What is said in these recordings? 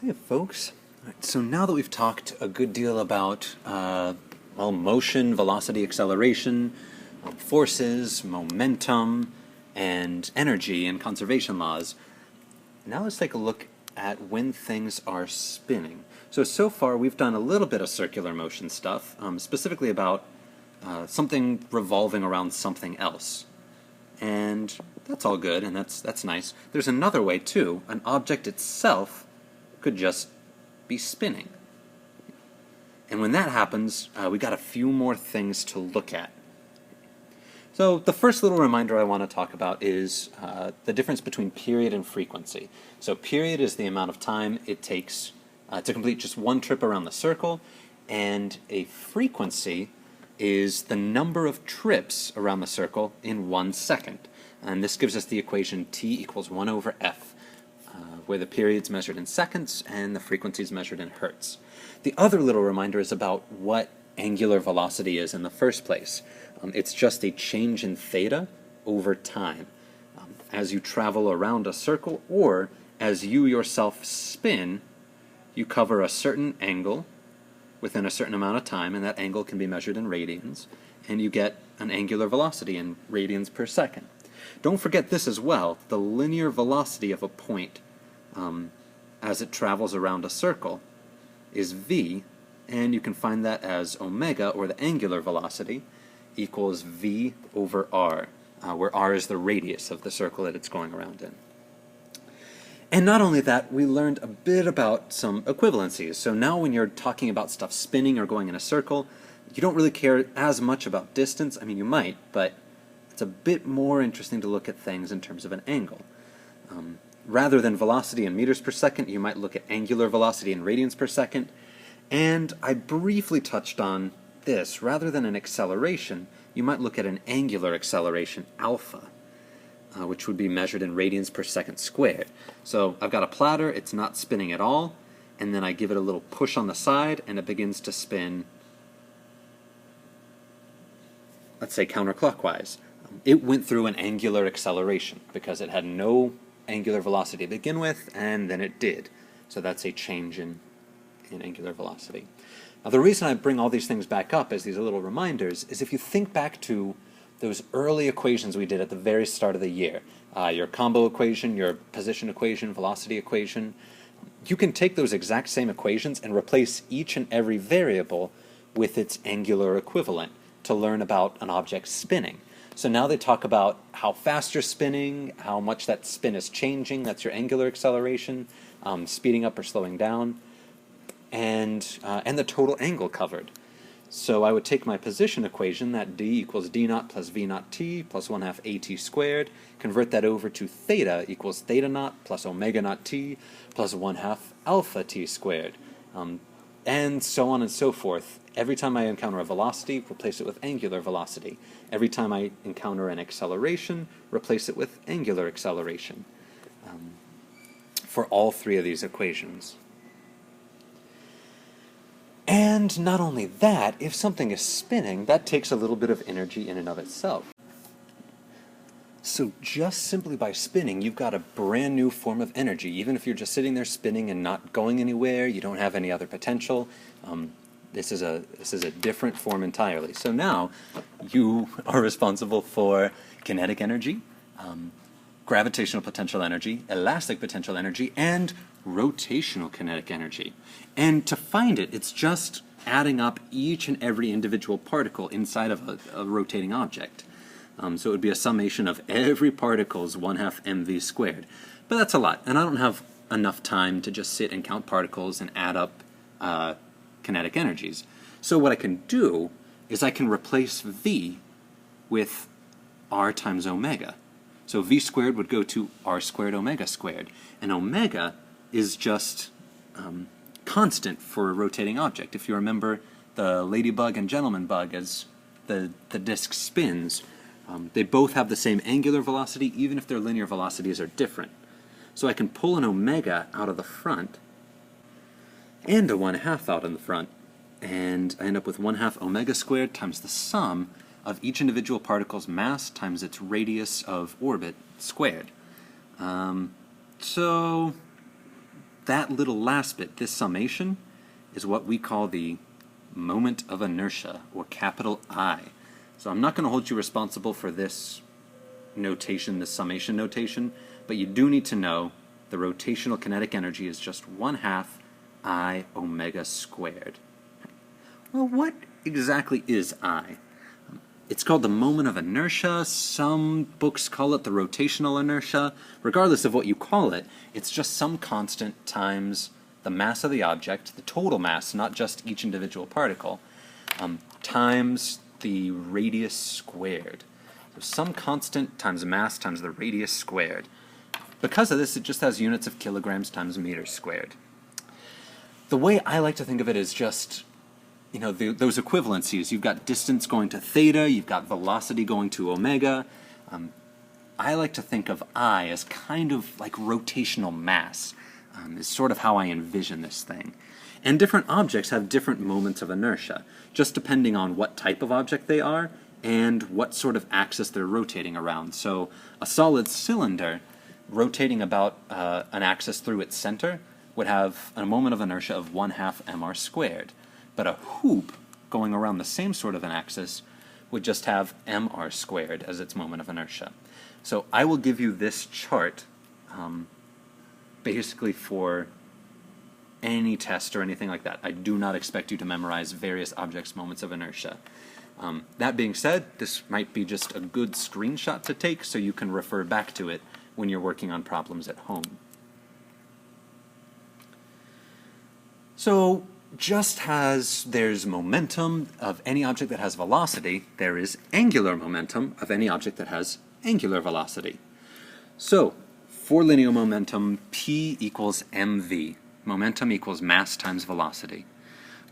Hey folks. Alright, so now that we've talked a good deal about motion, velocity, acceleration, forces, momentum, and energy and conservation laws, now let's take a look at when things are spinning. So far we've done a little bit of circular motion stuff, specifically about something revolving around something else. And that's all good, and that's nice. There's another way too. An object itself could just be spinning. And when that happens, we got a few more things to look at. So the first little reminder I want to talk about is the difference between period and frequency. So period is the amount of time it takes to complete just one trip around the circle, and a frequency is the number of trips around the circle in 1 second. And this gives us the equation t equals 1 over f, where the period's measured in seconds and the frequency is measured in hertz. The other little reminder is about what angular velocity is in the first place. It's just a change in theta over time. As you travel around a circle, or as you yourself spin, you cover a certain angle within a certain amount of time, and that angle can be measured in radians, and you get an angular velocity in radians per second. Don't forget this as well. The linear velocity of a point as it travels around a circle is v, and you can find that as omega, or the angular velocity, equals v over r, where r is the radius of the circle that it's going around in. And not only that, we learned a bit about some equivalencies. So now when you're talking about stuff spinning or going in a circle, you don't really care as much about distance. I mean, you might, but it's a bit more interesting to look at things in terms of an angle. Rather than velocity in meters per second, you might look at angular velocity in radians per second. And I briefly touched on this. Rather than an acceleration, you might look at an angular acceleration, alpha, which would be measured in radians per second squared. So I've got a platter, it's not spinning at all, and then I give it a little push on the side, and it begins to spin, let's say counterclockwise. It went through an angular acceleration because it had no angular velocity to begin with, and then it did. So that's a change in angular velocity. Now the reason I bring all these things back up as these little reminders is if you think back to those early equations we did at the very start of the year, your combo equation, your position equation, velocity equation, you can take those exact same equations and replace each and every variable with its angular equivalent to learn about an object spinning. So now they talk about how fast you're spinning, how much that spin is changing, that's your angular acceleration, speeding up or slowing down, and the total angle covered. So I would take my position equation, that d equals d naught plus v naught t plus 1/2 at squared, convert that over to theta equals theta naught plus omega naught t plus 1/2 alpha t squared, and so on and so forth. Every time I encounter a velocity, replace it with angular velocity. Every time I encounter an acceleration, replace it with angular acceleration, for all three of these equations. And not only that, if something is spinning, that takes a little bit of energy in and of itself. So just simply by spinning, you've got a brand new form of energy. Even if you're just sitting there spinning and not going anywhere, you don't have any other potential, this is a different form entirely. So now you are responsible for kinetic energy, gravitational potential energy, elastic potential energy, and rotational kinetic energy. And to find it, it's just adding up each and every individual particle inside of a rotating object. So it would be a summation of every particle's 1/2 mv squared. But that's a lot, and I don't have enough time to just sit and count particles and add up kinetic energies. So what I can do is I can replace v with r times omega. So v squared would go to r squared omega squared, and omega is just constant for a rotating object. If you remember the ladybug and gentleman bug, as the disk spins, they both have the same angular velocity, even if their linear velocities are different. So I can pull an omega out of the front and a 1/2 out in the front, and I end up with 1/2 omega squared times the sum of each individual particle's mass times its radius of orbit squared. So that little last bit, this summation, is what we call the moment of inertia, or capital I. So I'm not going to hold you responsible for this notation, this summation notation, but you do need to know the rotational kinetic energy is just 1/2 I omega squared. Well, what exactly is I? It's called the moment of inertia. Some books call it the rotational inertia. Regardless of what you call it, it's just some constant times the mass of the object, the total mass, not just each individual particle, times the radius squared. So some constant times mass times the radius squared. Because of this, it just has units of kilograms times meters squared. The way I like to think of it is just, those equivalencies. You've got distance going to theta, you've got velocity going to omega. I like to think of I as kind of like rotational mass, is sort of how I envision this thing. And different objects have different moments of inertia, just depending on what type of object they are and what sort of axis they're rotating around. So a solid cylinder rotating about an axis through its center would have a moment of inertia of 1/2 mr squared. But a hoop going around the same sort of an axis would just have mr squared as its moment of inertia. So I will give you this chart basically for any test or anything like that. I do not expect you to memorize various objects' moments of inertia. That being said, this might be just a good screenshot to take so you can refer back to it when you're working on problems at home. So, just as there's momentum of any object that has velocity, there is angular momentum of any object that has angular velocity. So, for linear momentum, P equals mv. Momentum equals mass times velocity.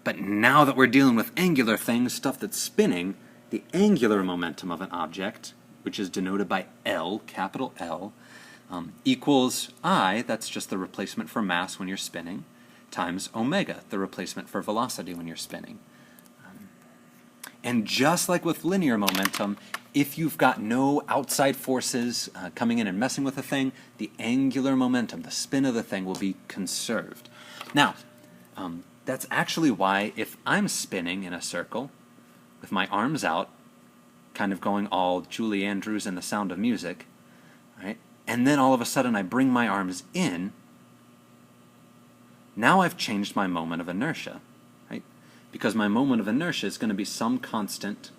But now that we're dealing with angular things, stuff that's spinning, the angular momentum of an object, which is denoted by L, capital L, equals I, that's just the replacement for mass when you're spinning, times omega, the replacement for velocity when you're spinning. And just like with linear momentum, if you've got no outside forces coming in and messing with the thing, the angular momentum, the spin of the thing, will be conserved. Now, that's actually why if I'm spinning in a circle with my arms out, kind of going all Julie Andrews and The Sound of Music, right? And then all of a sudden I bring my arms in, now I've changed my moment of inertia, right? Because my moment of inertia is going to be some constant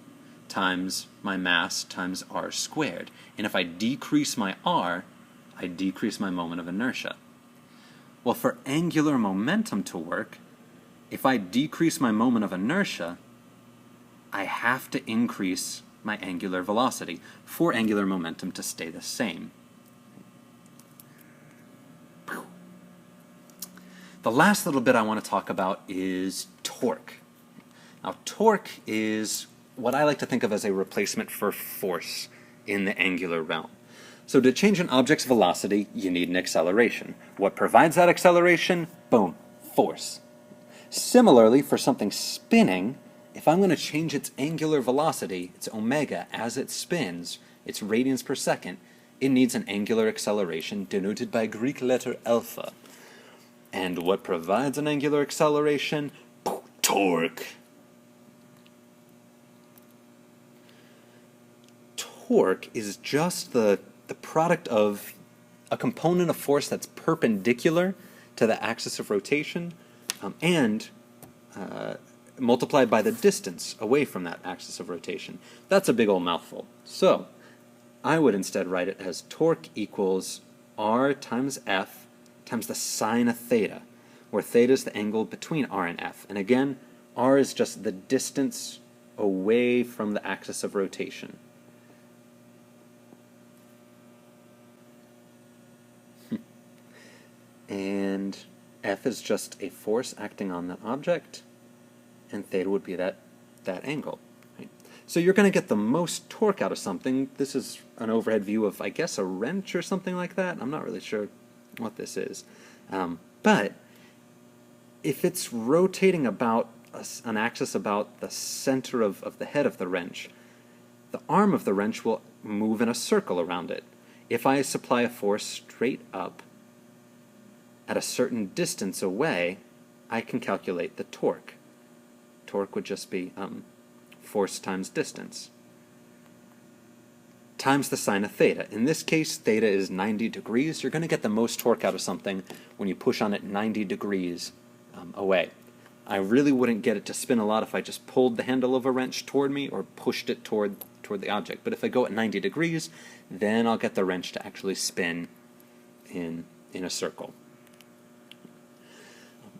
times my mass times r squared. And if I decrease my r, I decrease my moment of inertia. Well, for angular momentum to work, if I decrease my moment of inertia, I have to increase my angular velocity for angular momentum to stay the same. The last little bit I want to talk about is torque. Now, torque is what I like to think of as a replacement for force in the angular realm. So to change an object's velocity, you need an acceleration. What provides that acceleration? Boom, force. Similarly, for something spinning, if I'm going to change its angular velocity, its omega, as it spins, its radians per second, it needs an angular acceleration denoted by Greek letter alpha. And what provides an angular acceleration? Torque. Torque is just the product of a component of force that's perpendicular to the axis of rotation and multiplied by the distance away from that axis of rotation. That's a big old mouthful. So I would instead write it as torque equals r times f times the sine of theta, where theta is the angle between r and f. And again, r is just the distance away from the axis of rotation. And F is just a force acting on the object, and theta would be that angle. Right? So you're going to get the most torque out of something. This is an overhead view of, I guess, a wrench or something like that. I'm not really sure what this is. But if it's rotating about an axis about the center of the head of the wrench, the arm of the wrench will move in a circle around it. If I supply a force straight up, at a certain distance away, I can calculate the torque. Torque would just be force times distance, times the sine of theta. In this case, theta is 90 degrees. You're going to get the most torque out of something when you push on it 90 degrees away. I really wouldn't get it to spin a lot if I just pulled the handle of a wrench toward me or pushed it toward the object. But if I go at 90 degrees, then I'll get the wrench to actually spin in a circle.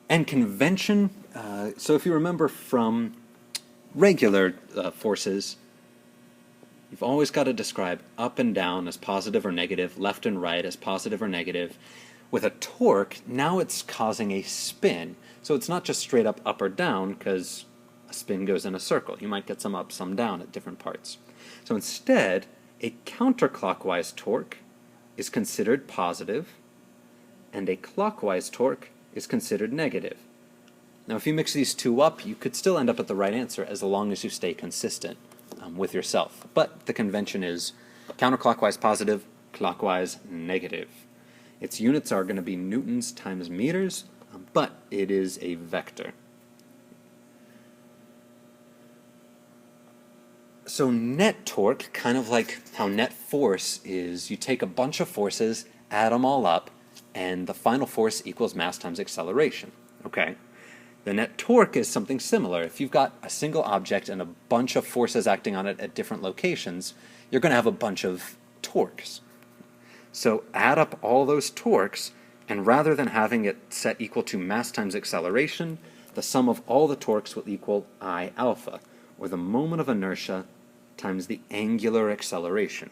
And convention, so if you remember from regular forces, you've always got to describe up and down as positive or negative, left and right as positive or negative. With a torque, now it's causing a spin. So it's not just straight up or down, because a spin goes in a circle. You might get some up, some down at different parts. So instead, a counterclockwise torque is considered positive, and a clockwise torque is considered negative. Now, if you mix these two up, you could still end up at the right answer as long as you stay consistent with yourself. But the convention is counterclockwise positive, clockwise negative. Its units are going to be newtons times meters, but it is a vector. So net torque, kind of like how net force is, you take a bunch of forces, add them all up, and the final force equals mass times acceleration. Okay? The net torque is something similar. If you've got a single object and a bunch of forces acting on it at different locations, you're going to have a bunch of torques. So add up all those torques, and rather than having it set equal to mass times acceleration, the sum of all the torques will equal I alpha, or the moment of inertia times the angular acceleration.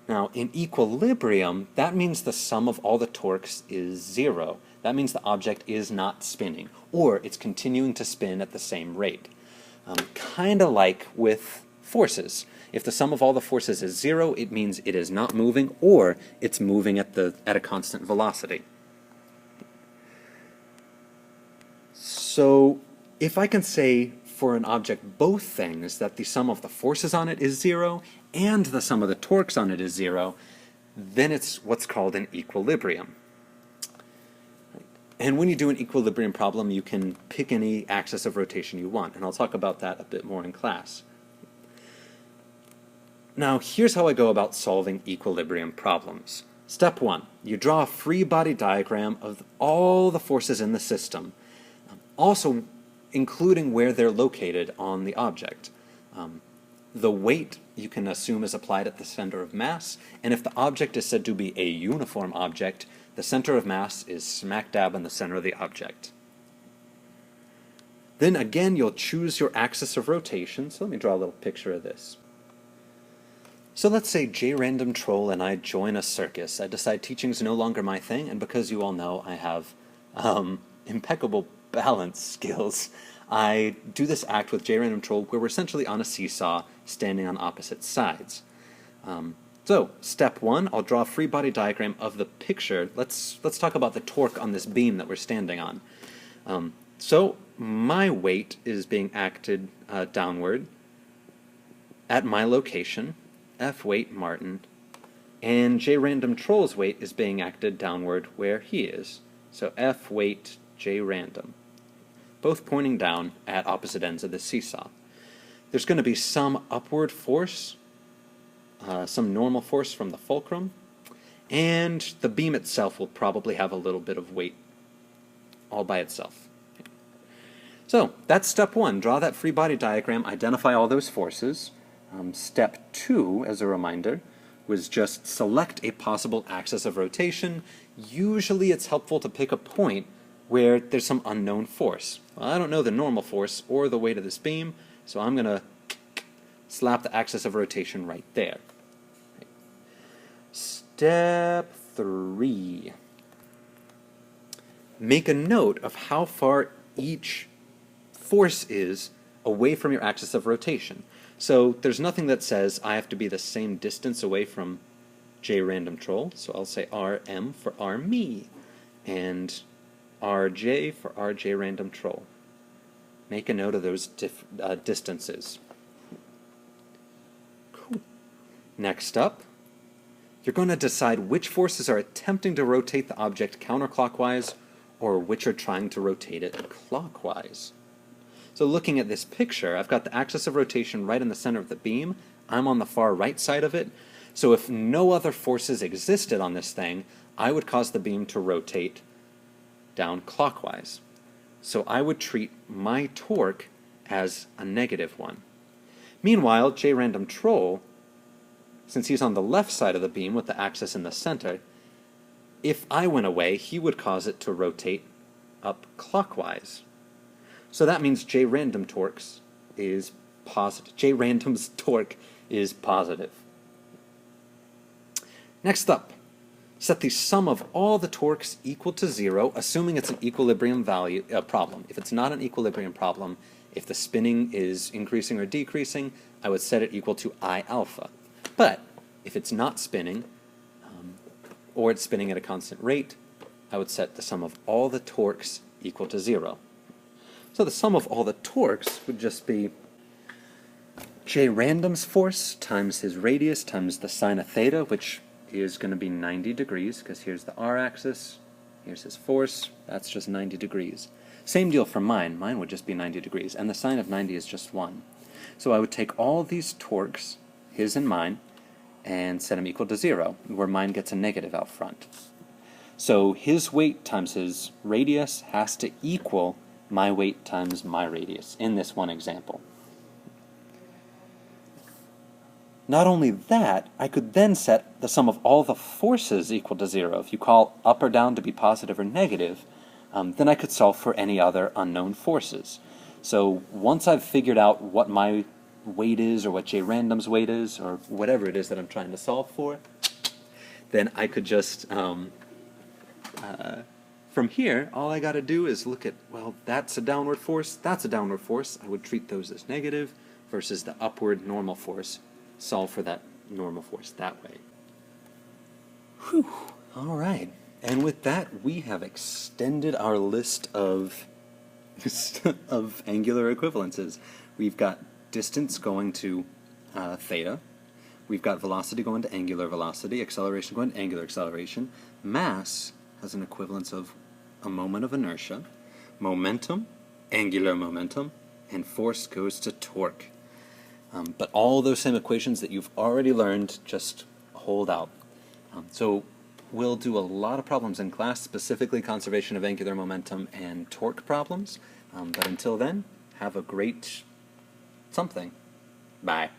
Now, in equilibrium, that means the sum of all the torques is zero. That means the object is not spinning, or it's continuing to spin at the same rate. Kind of like with forces. If the sum of all the forces is zero, it means it is not moving, or it's moving at a constant velocity. So, if I can say for an object both things, that the sum of the forces on it is zero and the sum of the torques on it is zero, then it's what's called an equilibrium. And when you do an equilibrium problem, you can pick any axis of rotation you want, and I'll talk about that a bit more in class. Now, here's how I go about solving equilibrium problems. Step 1, you draw a free body diagram of all the forces in the system, also including where they're located on the object. The weight you can assume is applied at the center of mass, and if the object is said to be a uniform object, the center of mass is smack dab in the center of the object. Then again, you'll choose your axis of rotation, so let me draw a little picture of this. So let's say J Random Troll and I join a circus. I decide teaching's no longer my thing, and because you all know I have impeccable balance skills, I do this act with J Random Troll where we're essentially on a seesaw standing on opposite sides. So, step 1, I'll draw a free body diagram of the picture. Let's talk about the torque on this beam that we're standing on. So, my weight is being acted downward at my location, F weight Martin, and J Random Troll's weight is being acted downward where he is. So F weight J Random, both pointing down at opposite ends of the seesaw. There's going to be some upward force, some normal force from the fulcrum, and the beam itself will probably have a little bit of weight all by itself. So that's step 1. Draw that free body diagram, identify all those forces. Step 2, as a reminder, was just select a possible axis of rotation. Usually it's helpful to pick a point where there's some unknown force. Well, I don't know the normal force or the weight of this beam, so I'm going to slap the axis of rotation right there. Step 3. Make a note of how far each force is away from your axis of rotation. So there's nothing that says I have to be the same distance away from J Random Troll, so I'll say RM for R me, and RJ for RJ Random Troll. Make a note of those distances. Cool. Next up, you're going to decide which forces are attempting to rotate the object counterclockwise or which are trying to rotate it clockwise. So looking at this picture, I've got the axis of rotation right in the center of the beam. I'm on the far right side of it. So if no other forces existed on this thing, I would cause the beam to rotate down clockwise. So I would treat my torque as a negative one. Meanwhile, J random troll, since he's on the left side of the beam with the axis in the center, if I went away, he would cause it to rotate up clockwise. So that means J random's torque is positive. Next up, set the sum of all the torques equal to 0, assuming it's an equilibrium problem. If it's not an equilibrium problem, if the spinning is increasing or decreasing, I would set it equal to I alpha. But if it's not spinning, or it's spinning at a constant rate, I would set the sum of all the torques equal to 0. So the sum of all the torques would just be J random's force times his radius times the sine of theta, which is going to be 90 degrees, because here's the r-axis, here's his force, that's just 90 degrees. Same deal for mine. Mine would just be 90 degrees, and the sine of 90 is just 1. So I would take all these torques, his and mine, and set them equal to 0, where mine gets a negative out front. So his weight times his radius has to equal my weight times my radius in this one example. Not only that, I could then set the sum of all the forces equal to 0. If you call up or down to be positive or negative, then I could solve for any other unknown forces. So once I've figured out what my weight is, or what J random's weight is, or whatever it is that I'm trying to solve for, then I could just, from here, all I got to do is look at, well, that's a downward force, that's a downward force. I would treat those as negative versus the upward normal force. Solve for that normal force that way. Whew. All right. And with that, we have extended our list of angular equivalences. We've got distance going to theta. We've got velocity going to angular velocity, acceleration going to angular acceleration. Mass has an equivalence of a moment of inertia. Momentum, angular momentum, and force goes to torque. But all those same equations that you've already learned just hold out. So we'll do a lot of problems in class, specifically conservation of angular momentum and torque problems. But until then, have a great something. Bye.